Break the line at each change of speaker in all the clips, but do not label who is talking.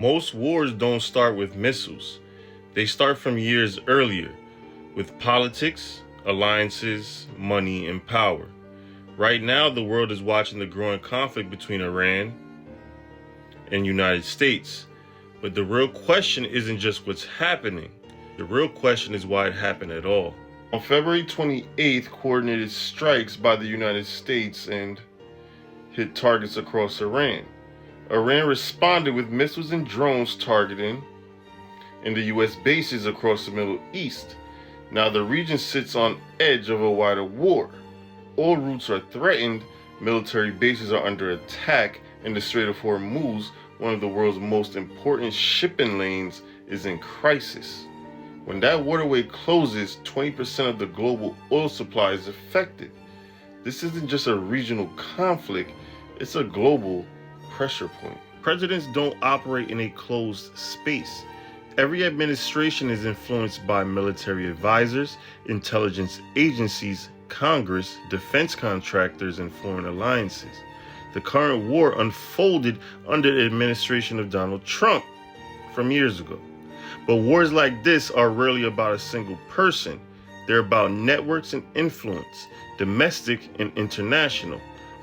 Most wars don't start with missiles. They start from years earlier with politics, alliances, money, and power. Right now, the world is watching the growing conflict between Iran and United States. But the real question isn't just what's happening. The real question is why it happened at all. On February 28th, coordinated strikes by the United States and hit targets across Iran. Iran responded with missiles and drones targeting in the U.S. bases across the Middle East. Now the region sits on edge of a wider war. All routes are threatened, military bases are under attack, and the Strait of Hormuz, one of the world's most important shipping lanes, is in crisis. When that waterway closes, 20% of the global oil supply is affected. This isn't just a regional conflict, it's a global pressure point. Presidents don't operate in a closed space. Every administration is influenced by military advisors, intelligence agencies, Congress, defense contractors, and foreign alliances. The current war unfolded under the administration of Donald Trump from years ago. But wars like this are rarely about a single person. They're about networks and influence, domestic and international,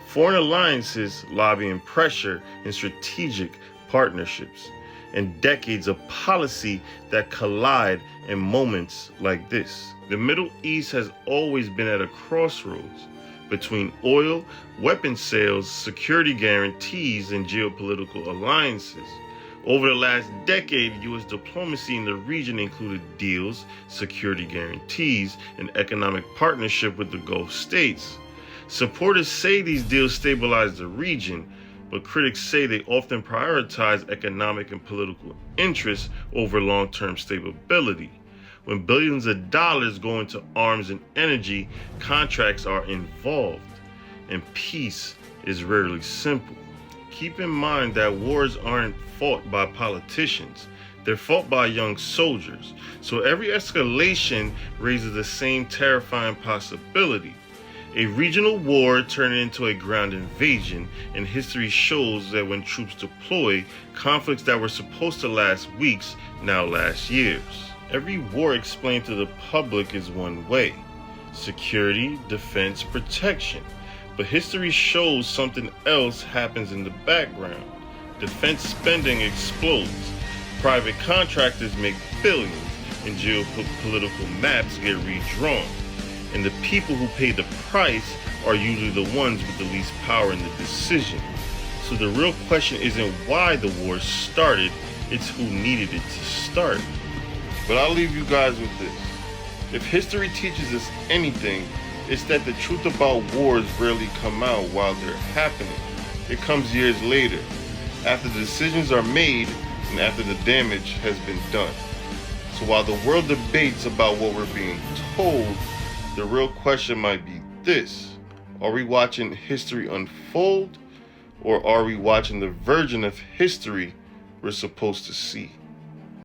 foreign alliances, lobbying pressure, and strategic partnerships, and decades of policy that collide in moments like this. The Middle East has always been at a crossroads between oil, weapons sales, security guarantees, and geopolitical alliances. Over the last decade, U.S. diplomacy in the region included deals, security guarantees, and economic partnership with the Gulf states. Supporters say these deals stabilize the region, but critics say they often prioritize economic and political interests over long-term stability. When billions of dollars go into arms and energy, contracts are involved, and peace is rarely simple. Keep in mind that wars aren't fought by politicians. They're fought by young soldiers. So every escalation raises the same terrifying possibility. A regional war turning into a ground invasion, and history shows that when troops deploy, conflicts that were supposed to last weeks now last years. Every war explained to the public is one way: security, defense, protection. But history shows something else happens in the background. Defense spending explodes, private contractors make billions, and geopolitical maps get redrawn. And the people who pay the price are usually the ones with the least power in the decision. So the real question isn't why the war started, it's who needed it to start. But I'll leave you guys with this. If history teaches us anything, it's that the truth about wars rarely come out while they're happening. It comes years later, after the decisions are made and after the damage has been done. So while the world debates about what we're being told, the real question might be this: are we watching history unfold, or are we watching the version of history we're supposed to see?